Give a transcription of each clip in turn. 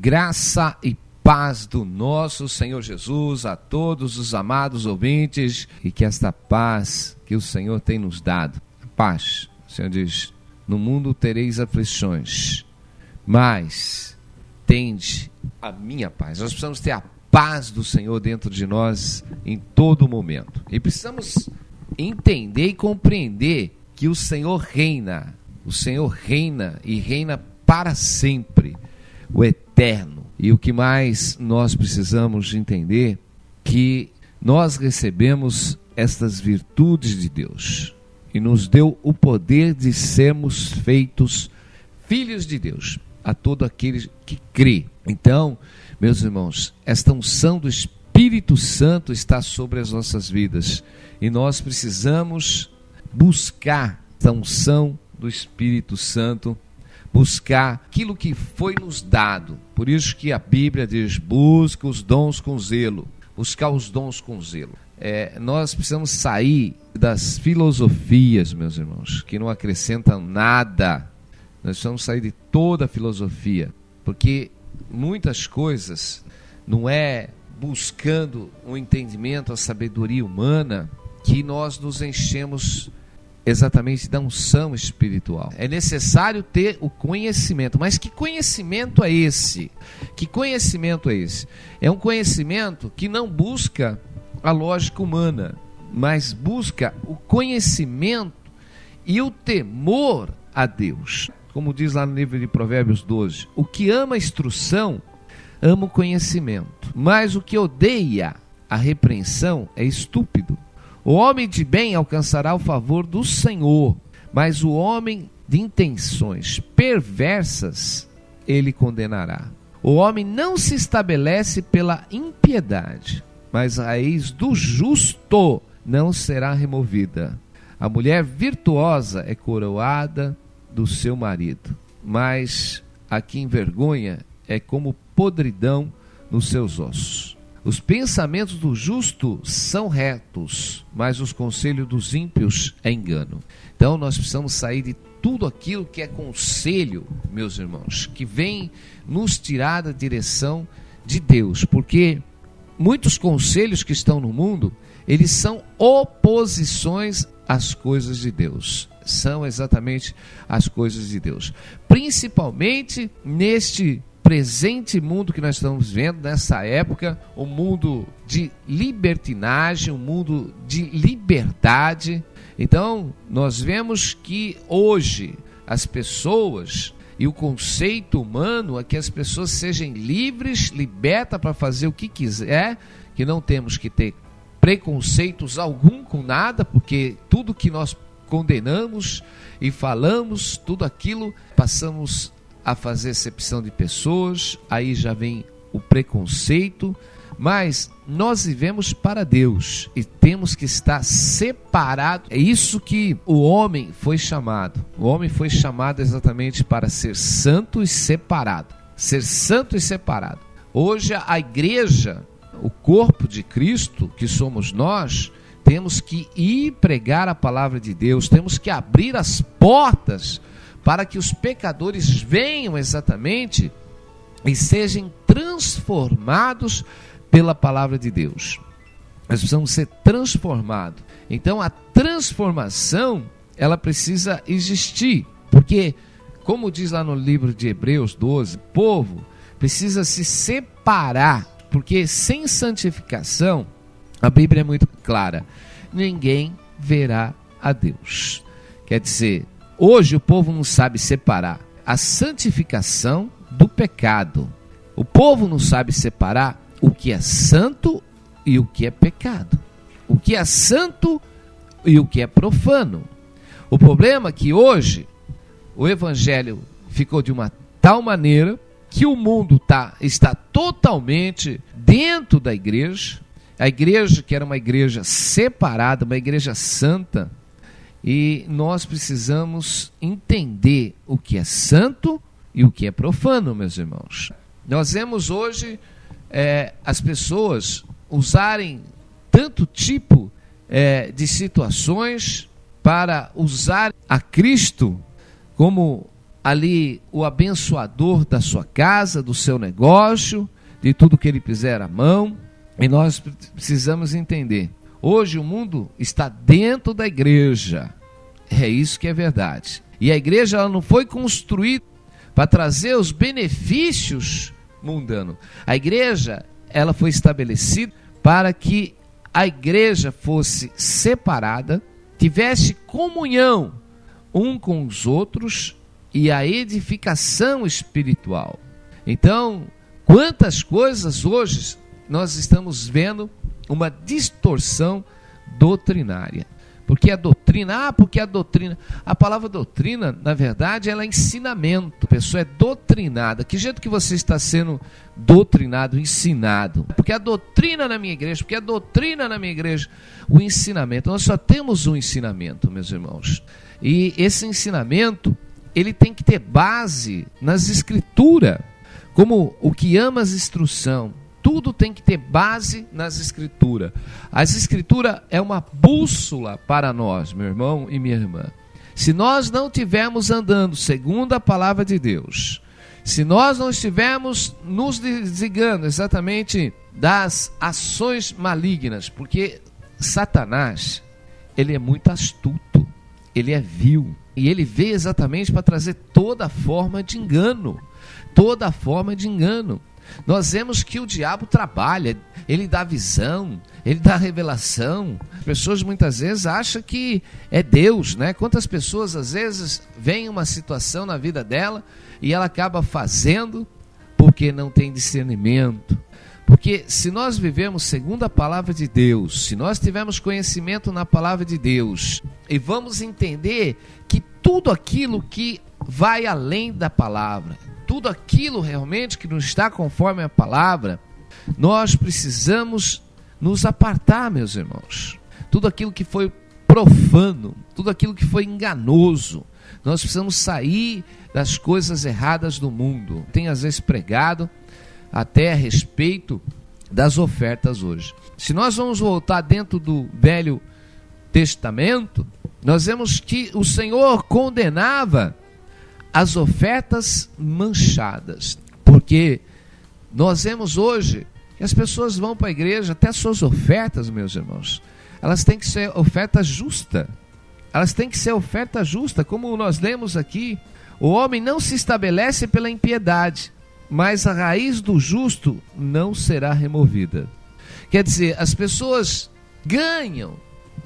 Graça e paz do nosso Senhor Jesus a todos os amados ouvintes, e que esta paz que o Senhor tem nos dado, paz, o Senhor diz, no mundo tereis aflições, mas tende a minha paz. Nós precisamos ter a paz do Senhor dentro de nós em todo momento, e precisamos entender e compreender que o Senhor reina e reina para sempre, o eterno. E o que mais nós precisamos entender, que nós recebemos estas virtudes de Deus e nos deu o poder de sermos feitos filhos de Deus a todo aquele que crê. Então, meus irmãos, esta unção do Espírito Santo está sobre as nossas vidas e nós precisamos buscar esta unção do Espírito Santo, buscar aquilo que foi nos dado. Por isso que a Bíblia diz, busca os dons com zelo, buscar os dons com zelo. Nós precisamos sair das filosofias, meus irmãos, que não acrescentam nada. Nós precisamos sair de toda a filosofia, porque muitas coisas não é buscando o entendimento, a sabedoria humana, que nós nos enchemos exatamente da unção espiritual. É necessário ter o conhecimento. Mas que conhecimento é esse? Que conhecimento é esse? É um conhecimento que não busca a lógica humana, mas busca o conhecimento e o temor a Deus. Como diz lá no livro de Provérbios 12, o que ama a instrução, ama o conhecimento, mas o que odeia a repreensão é estúpido. O homem de bem alcançará o favor do Senhor, mas o homem de intenções perversas ele condenará. O homem não se estabelece pela impiedade, mas a raiz do justo não será removida. A mulher virtuosa é coroada do seu marido, mas a que envergonha é como podridão nos seus ossos. Os pensamentos do justo são retos, mas os conselhos dos ímpios é engano. Então nós precisamos sair de tudo aquilo que é conselho, meus irmãos, que vem nos tirar da direção de Deus, porque muitos conselhos que estão no mundo, eles são oposições às coisas de Deus. São exatamente as coisas de Deus. Principalmente neste presente mundo que nós estamos vendo, nessa época, um mundo de libertinagem, um mundo de liberdade. Então, nós vemos que hoje as pessoas e o conceito humano é que as pessoas sejam livres, libertas para fazer o que quiser, que não temos que ter preconceitos algum com nada, porque tudo que nós condenamos e falamos, tudo aquilo, passamos a fazer acepção de pessoas, aí já vem o preconceito, mas nós vivemos para Deus e temos que estar separado. É isso que o homem foi chamado. O homem foi chamado exatamente para ser santo e separado. Ser santo e separado. Hoje a igreja, o corpo de Cristo, que somos nós, temos que ir pregar a palavra de Deus, temos que abrir as portas para que os pecadores venham exatamente e sejam transformados pela palavra de Deus. Nós precisamos ser transformados. Então a transformação, ela precisa existir, porque, como diz lá no livro de Hebreus 12, o povo precisa se separar, porque sem santificação, a Bíblia é muito clara, ninguém verá a Deus. Quer dizer, hoje o povo não sabe separar a santificação do pecado. O povo não sabe separar o que é santo e o que é pecado. O que é santo e o que é profano. O problema é que hoje o evangelho ficou de uma tal maneira que o mundo está totalmente dentro da igreja. A igreja que era uma igreja separada, uma igreja santa, e nós precisamos entender o que é santo e o que é profano, meus irmãos. Nós vemos hoje as pessoas usarem tanto tipo de situações para usar a Cristo como ali o abençoador da sua casa, do seu negócio, de tudo que ele puser à mão. E nós precisamos entender, hoje o mundo está dentro da igreja, é isso que é verdade. E a igreja ela não foi construída para trazer os benefícios mundanos. A igreja ela foi estabelecida para que a igreja fosse separada, tivesse comunhão um com os outros e a edificação espiritual. Então, quantas coisas hoje nós estamos vendo uma distorção doutrinária. Porque a doutrina, a palavra doutrina, na verdade, ela é ensinamento. A pessoa é doutrinada. Que jeito que você está sendo doutrinado, ensinado? Porque a doutrina na minha igreja, o ensinamento. Nós só temos um ensinamento, meus irmãos. E esse ensinamento, ele tem que ter base nas escrituras. Como o que ama as instrução. Tudo tem que ter base nas escrituras. As escrituras é uma bússola para nós, meu irmão e minha irmã. Se nós não estivermos andando segundo a palavra de Deus, se nós não estivermos nos desligando exatamente das ações malignas, porque Satanás, ele é muito astuto, ele é vil, e ele veio exatamente para trazer toda forma de engano, toda forma de engano. Nós vemos que o diabo trabalha, ele dá visão, ele dá revelação. As pessoas muitas vezes acham que é Deus, né? Quantas pessoas às vezes vem uma situação na vida dela e ela acaba fazendo porque não tem discernimento. Porque se nós vivemos segundo a palavra de Deus, se nós tivermos conhecimento na palavra de Deus e vamos entender que tudo aquilo que vai além da palavra, tudo aquilo realmente que não está conforme a palavra, nós precisamos nos apartar, meus irmãos. Tudo aquilo que foi profano, tudo aquilo que foi enganoso, nós precisamos sair das coisas erradas do mundo. Tem às vezes pregado até a respeito das ofertas hoje. Se nós vamos voltar dentro do Velho Testamento, nós vemos que o Senhor condenava as ofertas manchadas, porque nós vemos hoje que as pessoas vão para a igreja, até suas ofertas, meus irmãos, elas têm que ser oferta justa, como nós lemos aqui, o homem não se estabelece pela impiedade, mas a raiz do justo não será removida. Quer dizer, as pessoas ganham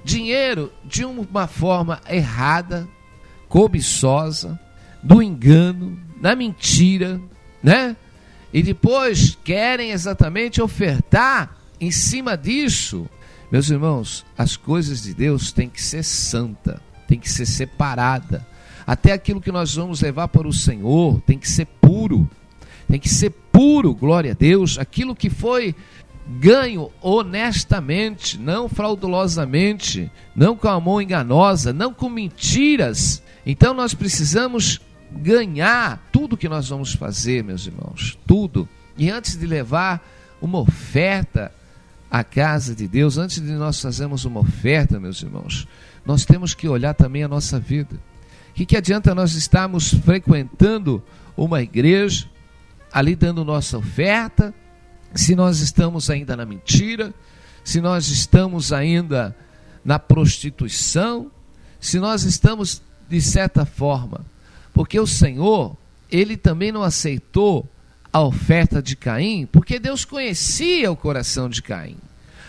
dinheiro de uma forma errada, cobiçosa, do engano, na mentira, né? E depois querem exatamente ofertar em cima disso. Meus irmãos, as coisas de Deus têm que ser santa, tem que ser separada. Até aquilo que nós vamos levar para o Senhor tem que ser puro. Tem que ser puro, glória a Deus. Aquilo que foi ganho honestamente, não fraudulosamente, não com a mão enganosa, não com mentiras. Então nós precisamos ganhar tudo que nós vamos fazer, meus irmãos, tudo. E antes de levar uma oferta à casa de Deus, antes de nós fazermos uma oferta, meus irmãos, nós temos que olhar também a nossa vida. O que adianta nós estarmos frequentando uma igreja, ali dando nossa oferta, se nós estamos ainda na mentira, se nós estamos ainda na prostituição, se nós estamos de certa forma, porque o Senhor, ele também não aceitou a oferta de Caim, porque Deus conhecia o coração de Caim,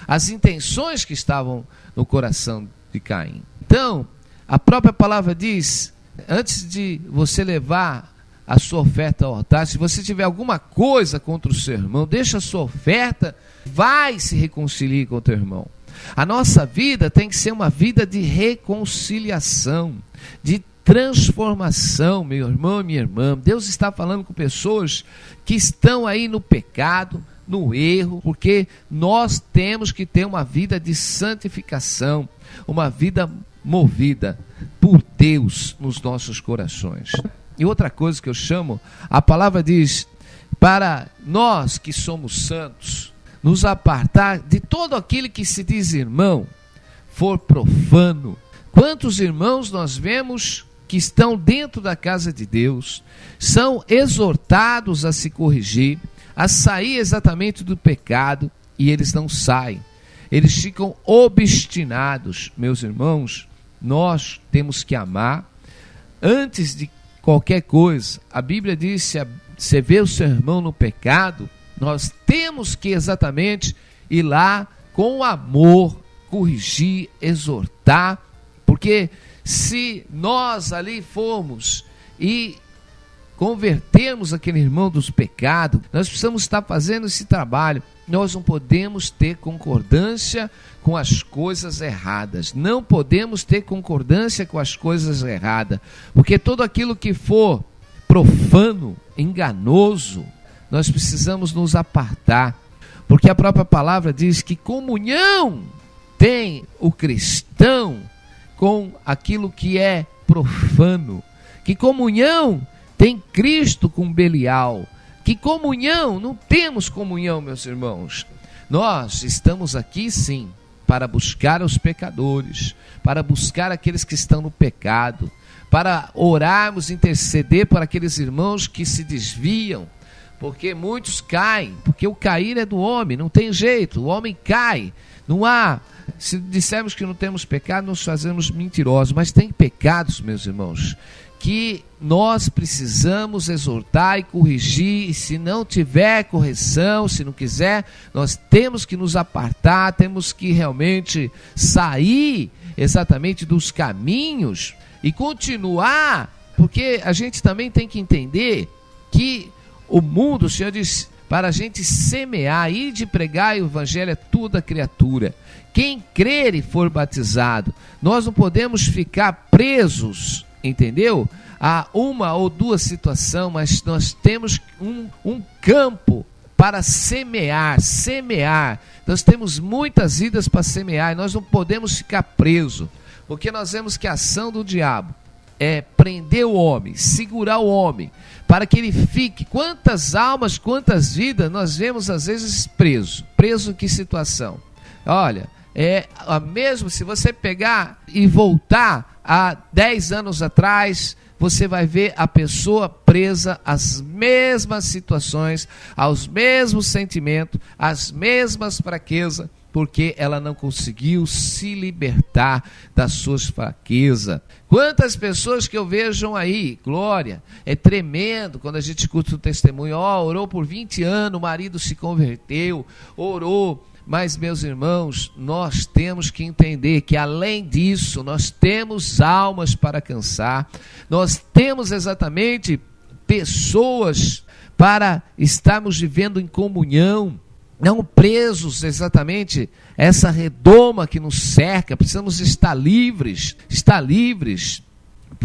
as intenções que estavam no coração de Caim. Então, a própria palavra diz, antes de você levar a sua oferta ao altar, se você tiver alguma coisa contra o seu irmão, deixa a sua oferta, vai se reconciliar com o teu irmão. A nossa vida tem que ser uma vida de reconciliação, de transformação, meu irmão e minha irmã. Deus está falando com pessoas que estão aí no pecado, no erro, porque nós temos que ter uma vida de santificação, uma vida movida por Deus nos nossos corações. E outra coisa que eu chamo, a palavra diz, para nós que somos santos, nos apartar de todo aquele que se diz irmão, for profano. Quantos irmãos nós vemos que estão dentro da casa de Deus são exortados a se corrigir, a sair exatamente do pecado, e eles não saem. Eles ficam obstinados. Meus irmãos, nós temos que amar antes de qualquer coisa. A Bíblia diz, se você vê o seu irmão no pecado, nós temos que exatamente ir lá com amor, corrigir, exortar, porque se nós ali formos e convertermos aquele irmão dos pecados, nós precisamos estar fazendo esse trabalho. Nós não podemos ter concordância com as coisas erradas. Não podemos ter concordância com as coisas erradas. Porque tudo aquilo que for profano, enganoso, nós precisamos nos apartar. Porque a própria palavra diz que comunhão tem o cristão com aquilo que é profano. Que comunhão tem Cristo com Belial. Que comunhão? Não temos comunhão, meus irmãos. Nós estamos aqui sim para buscar os pecadores, para buscar aqueles que estão no pecado, para orarmos, interceder por aqueles irmãos que se desviam, porque muitos caem, porque o cair é do homem, não tem jeito, o homem cai, não há. Se dissermos que não temos pecado, nos fazemos mentirosos, mas tem pecados, meus irmãos, que nós precisamos exortar e corrigir, e se não tiver correção, se não quiser, nós temos que nos apartar, temos que realmente sair exatamente dos caminhos e continuar, porque a gente também tem que entender que o mundo, o Senhor diz, para a gente semear, ir de pregar o evangelho a toda criatura. Quem crer e for batizado, nós não podemos ficar presos, entendeu? Há uma ou duas situações, mas nós temos um campo para semear. Nós temos muitas vidas para semear e nós não podemos ficar presos, porque nós vemos que a ação do diabo é prender o homem, segurar o homem, para que ele fique. Quantas almas, quantas vidas nós vemos às vezes preso em que situação? Olha, mesmo se você pegar e voltar há 10 anos atrás, você vai ver a pessoa presa às mesmas situações, aos mesmos sentimentos, às mesmas fraquezas, porque ela não conseguiu se libertar das suas fraquezas. Quantas pessoas que eu vejo aí, glória, é tremendo quando a gente escuta o testemunho, orou por 20 anos, o marido se converteu, orou. Mas, meus irmãos, nós temos que entender que, além disso, nós temos almas para alcançar, nós temos exatamente pessoas para estarmos vivendo em comunhão, não presos exatamente a essa redoma que nos cerca. Precisamos estar livres.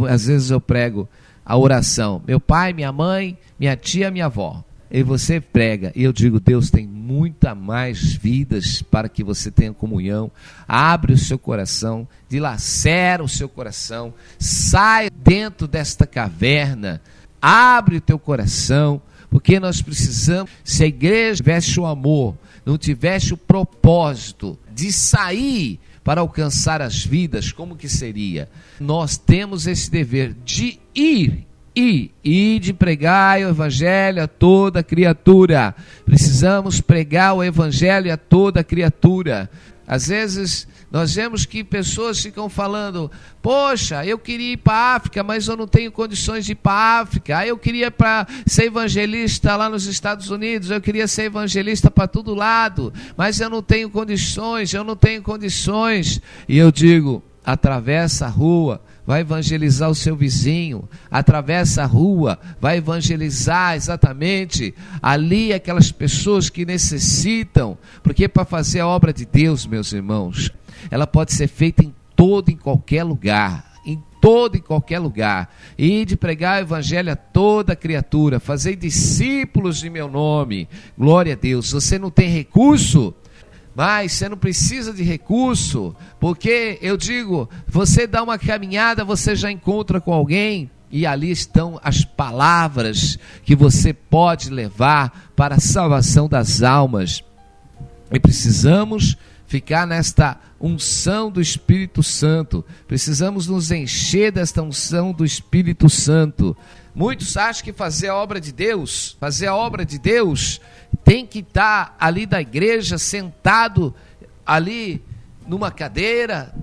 Às vezes eu prego a oração, meu pai, minha mãe, minha tia, minha avó. E você prega, e eu digo, Deus tem muita mais vidas para que você tenha comunhão. Abre o seu coração, dilacera o seu coração, sai dentro desta caverna, abre o teu coração, porque nós precisamos. Se a igreja tivesse o amor, não tivesse o propósito de sair para alcançar as vidas, como que seria? Nós temos esse dever de ir e de pregar o evangelho a toda criatura. Precisamos pregar o evangelho a toda criatura. Às vezes nós vemos que pessoas ficam falando, poxa, eu queria ir para a África, mas eu não tenho condições de ir para a África. Eu queria ser evangelista lá nos Estados Unidos, eu queria ser evangelista para todo lado, mas eu não tenho condições. E eu digo, atravessa a rua, vai evangelizar o seu vizinho, atravessa a rua, vai evangelizar exatamente ali aquelas pessoas que necessitam, porque para fazer a obra de Deus, meus irmãos, ela pode ser feita em todo e qualquer lugar, e de pregar o evangelho a toda criatura, fazer discípulos de meu nome. Glória a Deus. Você não tem recurso, mas você não precisa de recurso, porque eu digo, você dá uma caminhada, você já encontra com alguém, e ali estão as palavras que você pode levar para a salvação das almas. E precisamos ficar nesta unção do Espírito Santo. Precisamos nos encher desta unção do Espírito Santo. Muitos acham que fazer a obra de Deus, tem que estar ali da igreja, sentado ali numa cadeira,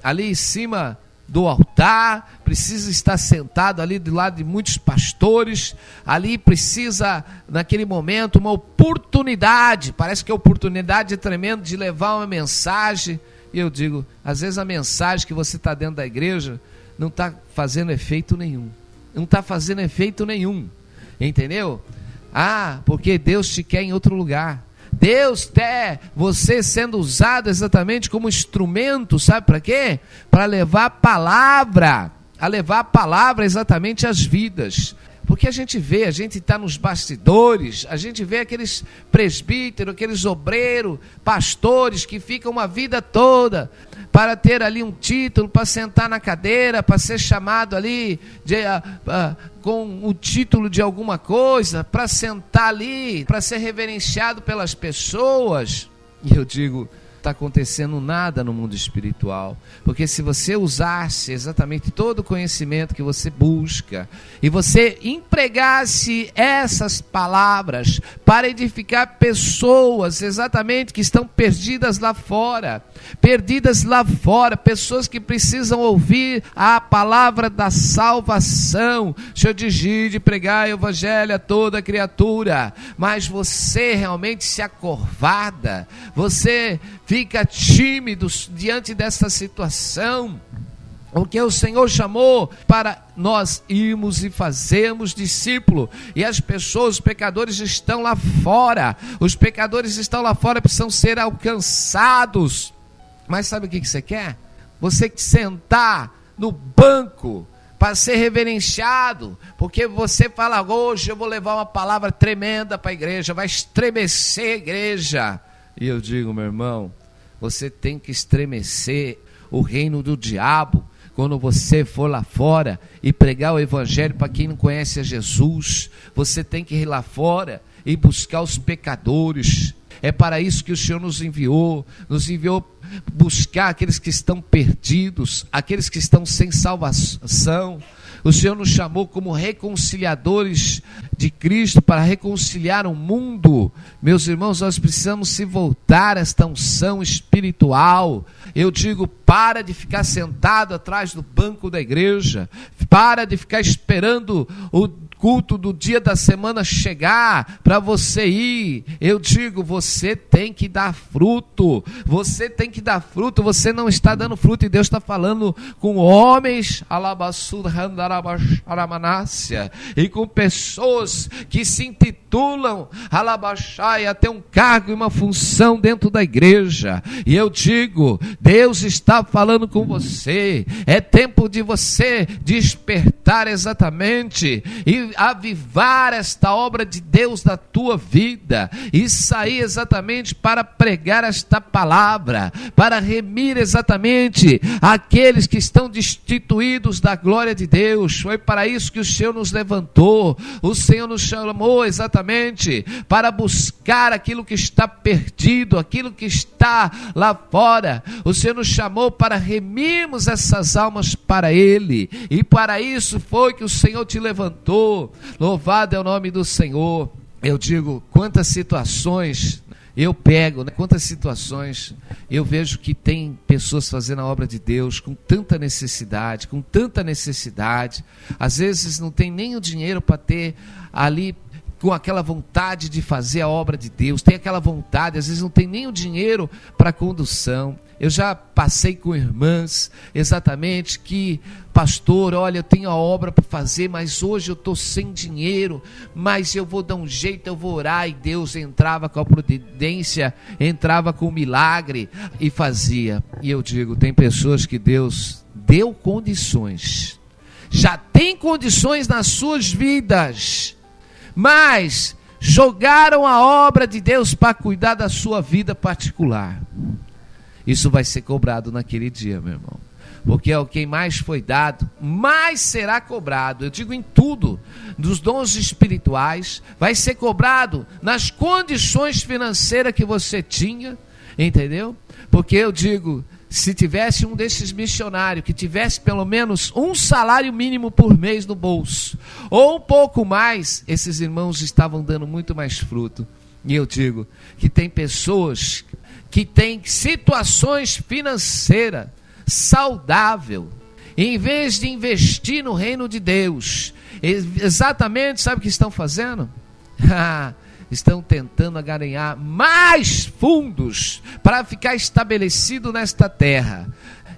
ali em cima do altar, precisa estar sentado ali do lado de muitos pastores, ali precisa, naquele momento, uma oportunidade, parece que a oportunidade é tremenda de levar uma mensagem. E eu digo, às vezes a mensagem que você está dentro da igreja não está fazendo efeito nenhum, entendeu? Porque Deus te quer em outro lugar. Deus quer você sendo usado exatamente como instrumento, sabe para quê? Para levar a palavra exatamente às vidas. Porque a gente está nos bastidores, a gente vê aqueles presbíteros, aqueles obreiros, pastores que ficam uma vida toda para ter ali um título, para sentar na cadeira, para ser chamado ali com o título de alguma coisa, para sentar ali, para ser reverenciado pelas pessoas. E eu digo, está acontecendo nada no mundo espiritual, porque se você usasse exatamente todo o conhecimento que você busca, e você empregasse essas palavras para edificar pessoas exatamente que estão perdidas lá fora, pessoas que precisam ouvir a palavra da salvação. O Senhor diz de pregar o evangelho a toda criatura, mas você realmente se acovada, você fica tímido diante dessa situação, porque o Senhor chamou para nós irmos e fazermos discípulo, e as pessoas, os pecadores estão lá fora, precisam ser alcançados. Mas sabe o que você quer? Você sentar no banco para ser reverenciado, porque você fala, hoje eu vou levar uma palavra tremenda para a igreja, vai estremecer a igreja. E eu digo, meu irmão, você tem que estremecer o reino do diabo quando você for lá fora e pregar o evangelho para quem não conhece a Jesus. Você tem que ir lá fora e buscar os pecadores. É para isso que o Senhor nos enviou buscar aqueles que estão perdidos, aqueles que estão sem salvação. O Senhor nos chamou como reconciliadores de Cristo para reconciliar o mundo. Meus irmãos, nós precisamos se voltar a esta unção espiritual. Eu digo, para de ficar sentado atrás do banco da igreja, para de ficar esperando o culto do dia da semana chegar para você ir. Eu digo, você tem que dar fruto, você não está dando fruto, e Deus está falando com homens e com pessoas que se intitulam e até um cargo e uma função dentro da igreja. E eu digo, Deus está falando com você, é tempo de você despertar exatamente e avivar esta obra de Deus na tua vida, e sair exatamente para pregar esta palavra, para remir exatamente aqueles que estão destituídos da glória de Deus. Foi para isso que o Senhor nos levantou, o Senhor nos chamou exatamente para buscar aquilo que está perdido, aquilo que está lá fora. O Senhor nos chamou para remirmos essas almas para Ele, e para isso foi que o Senhor te levantou. Louvado é o nome do Senhor. Eu digo, quantas situações quantas situações eu vejo que tem pessoas fazendo a obra de Deus com tanta necessidade, às vezes não tem nem o dinheiro para ter ali, com aquela vontade de fazer a obra de Deus, tem aquela vontade, às vezes não tem nem o dinheiro para a condução. Eu já passei com irmãs, exatamente, que, pastor, olha, eu tenho a obra para fazer, mas hoje eu estou sem dinheiro, mas eu vou dar um jeito, eu vou orar, e Deus entrava com a providência, entrava com o milagre e fazia. E eu digo, tem pessoas que Deus deu condições, já tem condições nas suas vidas, mas jogaram a obra de Deus para cuidar da sua vida particular. Isso vai ser cobrado naquele dia, meu irmão. Porque ao quem mais foi dado, mais será cobrado. Eu digo em tudo, dos dons espirituais, vai ser cobrado nas condições financeiras que você tinha. Entendeu? Porque eu digo, se tivesse um desses missionários que tivesse pelo menos um salário mínimo por mês no bolso, ou um pouco mais, esses irmãos estavam dando muito mais fruto. E eu digo que tem pessoas que têm situações financeiras saudáveis, em vez de investir no reino de Deus, exatamente, sabe o que estão fazendo? Estão tentando ganhar mais fundos para ficar estabelecido nesta terra.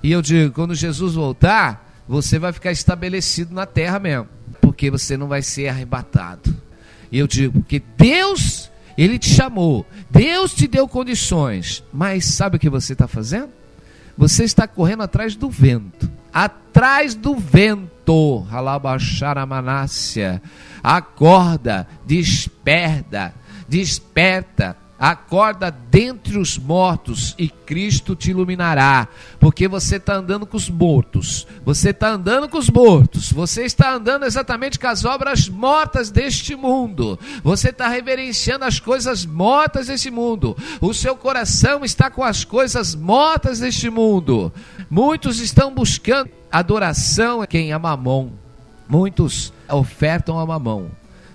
E eu digo, quando Jesus voltar, você vai ficar estabelecido na terra mesmo, porque você não vai ser arrebatado. E eu digo, porque Deus, Ele te chamou, Deus te deu condições, mas sabe o que você está fazendo? Você está correndo atrás do vento. Atrás do vento. Ralabaxaramanácia. Acorda, desperta, acorda dentre os mortos e Cristo te iluminará, porque você está andando com os mortos, você está andando exatamente com as obras mortas deste mundo, você está reverenciando as coisas mortas deste mundo, o seu coração está com as coisas mortas deste mundo. Muitos estão buscando adoração a quem? A Mamon. Muitos ofertam a Mamon.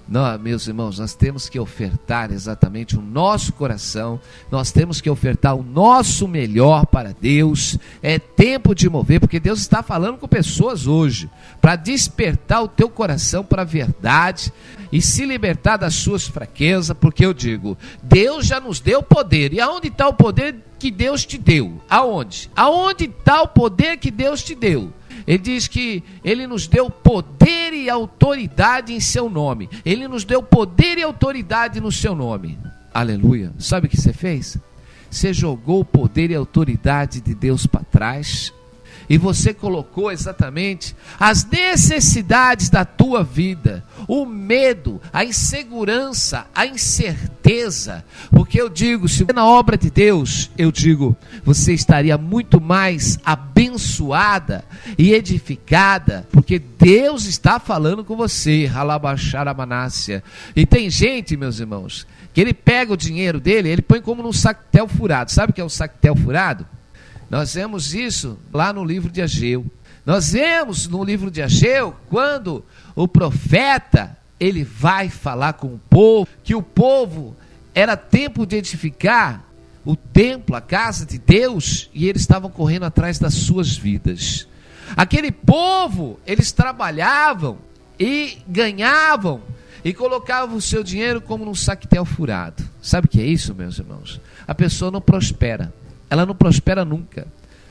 Não, meus irmãos, nós temos que ofertar exatamente o nosso coração, nós temos que ofertar o nosso melhor para Deus. É tempo de mover, porque Deus está falando com pessoas hoje, para despertar o teu coração para a verdade e se libertar das suas fraquezas, porque eu digo, Deus já nos deu poder. E aonde está o poder que Deus te deu? Aonde? Aonde está o poder que Deus te deu? Ele diz que Ele nos deu poder e autoridade em seu nome. Ele nos deu poder e autoridade no seu nome. Aleluia. Sabe o que você fez? Você jogou o poder e a autoridade de Deus para trás. E você colocou exatamente as necessidades da tua vida, o medo, a insegurança, a incerteza. Porque eu digo, se na obra de Deus, eu digo, você estaria muito mais abençoada e edificada, porque Deus está falando com você. Ralabaxaramanácia. E tem gente, meus irmãos, que ele pega o dinheiro dele, ele põe como num sactel furado. Sabe o que é um sactel furado? Nós vemos isso lá no livro de Ageu. Nós vemos no livro de Ageu, quando o profeta, ele vai falar com o povo, que o povo era tempo de edificar o templo, a casa de Deus, e eles estavam correndo atrás das suas vidas. Aquele povo, eles trabalhavam e ganhavam, e colocavam o seu dinheiro como num sactel furado. Sabe o que é isso, meus irmãos? A pessoa não prospera. Ela não prospera nunca,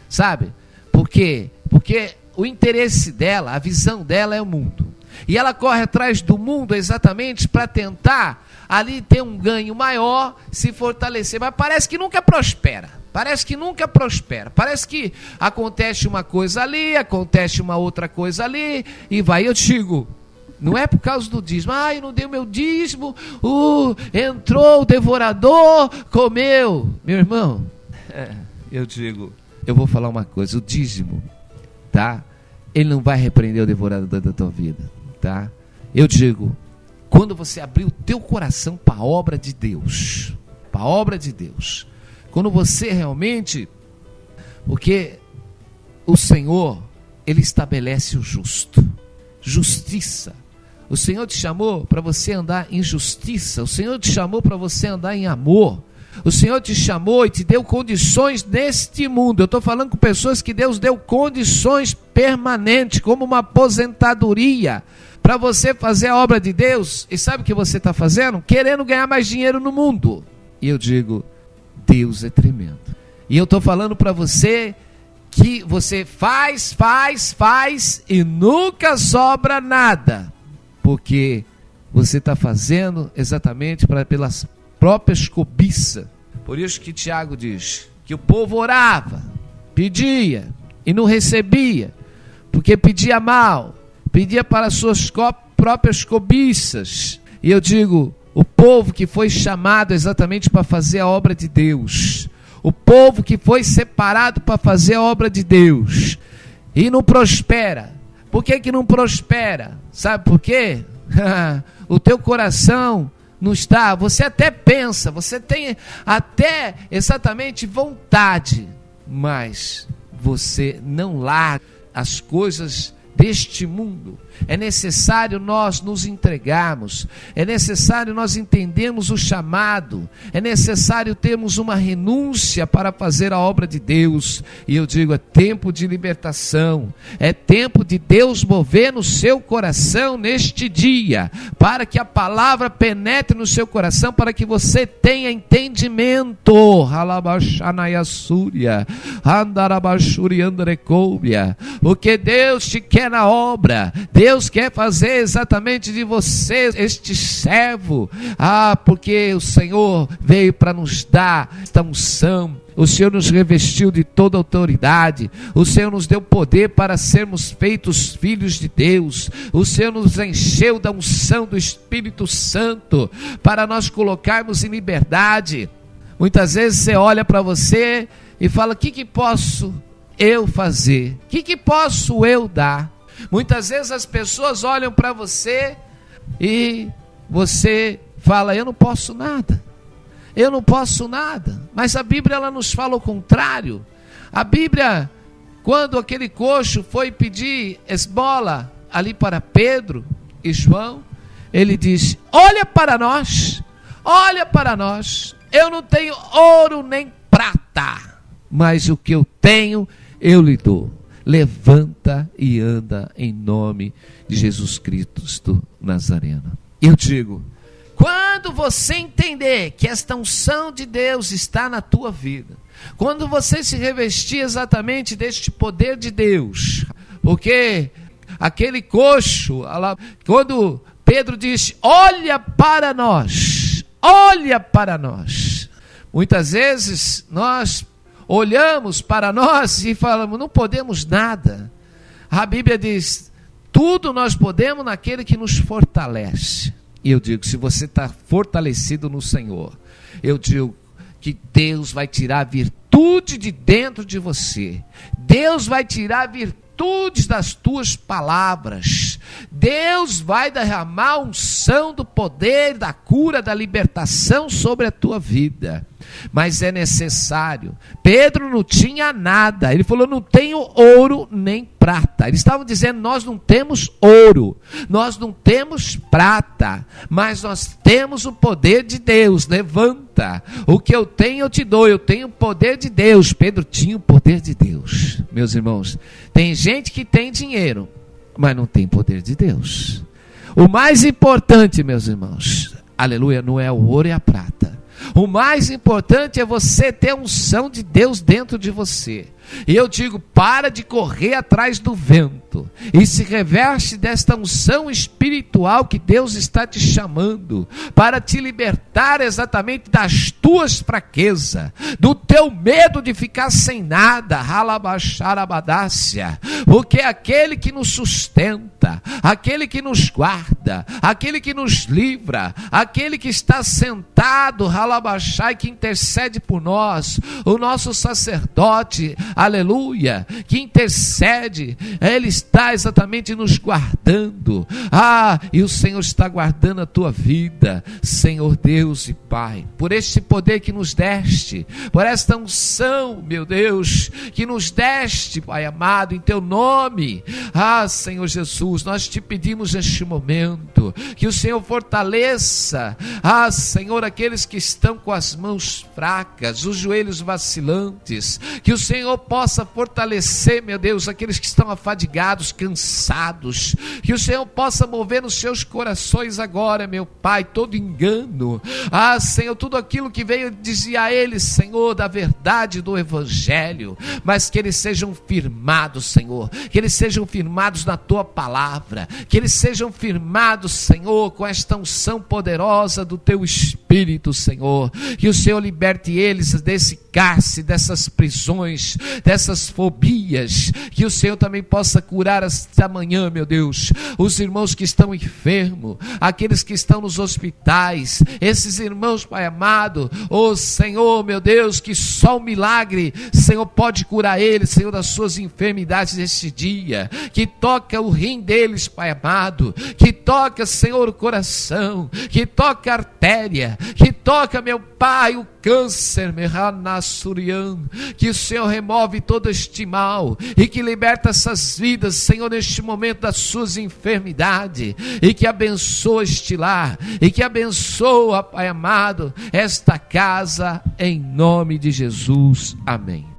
sabe? Por quê? Porque o interesse dela, a visão dela é o mundo. E ela corre atrás do mundo exatamente para tentar ali ter um ganho maior, se fortalecer. Mas parece que nunca prospera. Parece que acontece uma coisa ali, acontece uma outra coisa ali, e vai. Eu digo, não é por causa do dízimo. Eu não dei meu dízimo, entrou o devorador, comeu. Meu irmão, eu digo, eu vou falar uma coisa, o dízimo, tá? Ele não vai repreender o devorador da tua vida, tá? Eu digo, quando você abrir o teu coração para a obra de Deus, quando você realmente, porque o Senhor, Ele estabelece o justo, justiça. O Senhor te chamou para você andar em justiça, o Senhor te chamou para você andar em amor. O Senhor te chamou e te deu condições neste mundo. Eu estou falando com pessoas que Deus deu condições permanentes, como uma aposentadoria, para você fazer a obra de Deus. E sabe o que você está fazendo? Querendo ganhar mais dinheiro no mundo. E eu digo, Deus é tremendo. E eu estou falando para você que você faz e nunca sobra nada, porque você está fazendo exatamente pelas próprias cobiças. Por isso que Tiago diz que o povo orava, pedia e não recebia, porque pedia mal, pedia para suas próprias cobiças. E eu digo, o povo que foi chamado exatamente para fazer a obra de Deus, o povo que foi separado para fazer a obra de Deus e não prospera. Por que não prospera? Sabe por quê? O teu coração nos dá, você até pensa, você tem até exatamente vontade, mas você não larga as coisas deste mundo. É necessário nós nos entregarmos, é necessário nós entendermos o chamado, é necessário termos uma renúncia para fazer a obra de Deus. E eu digo, é tempo de libertação, é tempo de Deus mover no seu coração neste dia, para que a palavra penetre no seu coração, para que você tenha entendimento. Porque Deus te quer na obra, Deus quer fazer exatamente de você este servo, porque o Senhor veio para nos dar esta unção. O Senhor nos revestiu de toda autoridade, o Senhor nos deu poder para sermos feitos filhos de Deus, o Senhor nos encheu da unção do Espírito Santo, para nós colocarmos em liberdade. Muitas vezes você olha para você e fala, o que posso eu fazer? O que posso eu dar? Muitas vezes as pessoas olham para você e você fala, eu não posso nada, eu não posso nada. Mas a Bíblia, ela nos fala o contrário. A Bíblia, quando aquele coxo foi pedir esmola ali para Pedro e João, ele diz, olha para nós, eu não tenho ouro nem prata, mas o que eu tenho eu lhe dou. Levanta e anda em nome de Jesus Cristo Nazareno. Eu digo, quando você entender que esta unção de Deus está na tua vida, quando você se revestir exatamente deste poder de Deus, porque aquele coxo, quando Pedro disse, olha para nós, muitas vezes nós olhamos para nós e falamos, não podemos nada. A Bíblia diz, tudo nós podemos naquele que nos fortalece. E eu digo, se você está fortalecido no Senhor, eu digo que Deus vai tirar a virtude de dentro de você. Deus vai tirar a virtude das tuas palavras. Deus vai derramar a unção do poder, da cura, da libertação sobre a tua vida. Mas é necessário. Pedro não tinha nada. Ele falou, não tenho ouro nem prata. Eles estavam dizendo, nós não temos ouro, nós não temos prata, mas nós temos o poder de Deus. Levanta, o que eu tenho eu te dou. Eu tenho o poder de Deus. Pedro tinha o poder de Deus. Meus irmãos, tem gente que tem dinheiro, mas não tem poder de Deus. O mais importante, meus irmãos, aleluia, não é o ouro e a prata. O mais importante é você ter a unção de Deus dentro de você. E eu digo, para de correr atrás do vento e se reveste desta unção espiritual que Deus está te chamando para te libertar exatamente das tuas fraquezas, do teu medo de ficar sem nada, porque aquele que nos sustenta, aquele que nos guarda, aquele que nos livra, aquele que está sentado, que intercede por nós, o nosso sacerdote, aleluia, que intercede, ele está exatamente nos guardando. E o Senhor está guardando a tua vida, Senhor Deus e Pai, por este poder que nos deste, por esta unção, meu Deus, que nos deste, Pai amado, em teu nome. Senhor Jesus, nós te pedimos neste momento, que o Senhor fortaleça, Senhor, aqueles que estão com as mãos fracas, os joelhos vacilantes, que o Senhor possa fortalecer, meu Deus, aqueles que estão afadigados, cansados, que o Senhor possa mover nos seus corações agora, meu Pai, todo engano, Senhor, tudo aquilo que veio dizer a eles, Senhor, da verdade do Evangelho, mas que eles sejam firmados, Senhor, que eles sejam firmados na tua palavra, que eles sejam firmados, Senhor, com esta unção poderosa do teu Espírito, Senhor, que o Senhor liberte eles desse cárceres, dessas prisões, dessas fobias, que o Senhor também possa curar esta manhã, meu Deus, os irmãos que estão enfermos, aqueles que estão nos hospitais, esses irmãos, Pai amado, oh Senhor, meu Deus, que só o milagre, Senhor, pode curar eles, Senhor, das suas enfermidades neste dia, que toca o rim deles, Pai amado, que toca, Senhor, o coração, que toca a artéria, que toca, meu Pai, o câncer, que o Senhor remove todo este mal e que liberta essas vidas, Senhor, neste momento das suas enfermidades, e que abençoa este lar, e que abençoa, Pai amado, esta casa, em nome de Jesus, amém.